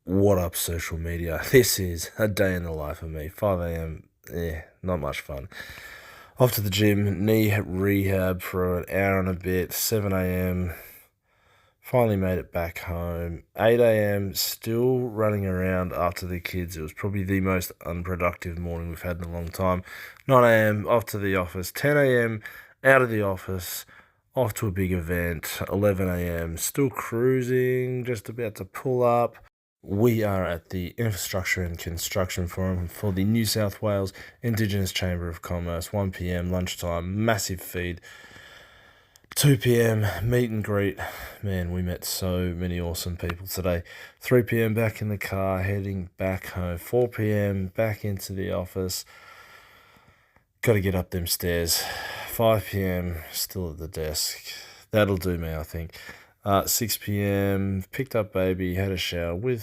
What up, social media? This is a day in the life of me. 5 a.m. Not much fun. Off to the gym, knee rehab for an hour and a bit. 7 a.m. Finally made it back home. 8 a.m. Still running around after the kids. It was probably the most unproductive morning we've had in a long time. 9 a.m. off to the office. 10 a.m. out of the office. Off to a big event. 11 a.m. Still cruising, just about to pull up. We are at the Infrastructure and Construction Forum for the New South Wales Indigenous Chamber of Commerce. 1 p.m. lunchtime, massive feed. 2 p.m. meet and greet. Man, we met so many awesome people today. 3 p.m. back in the car, heading back home. 4 p.m. back into the office. Got to get up them stairs. 5 p.m. still at the desk. That'll do me, I think. 6 p.m. picked up baby, had a shower with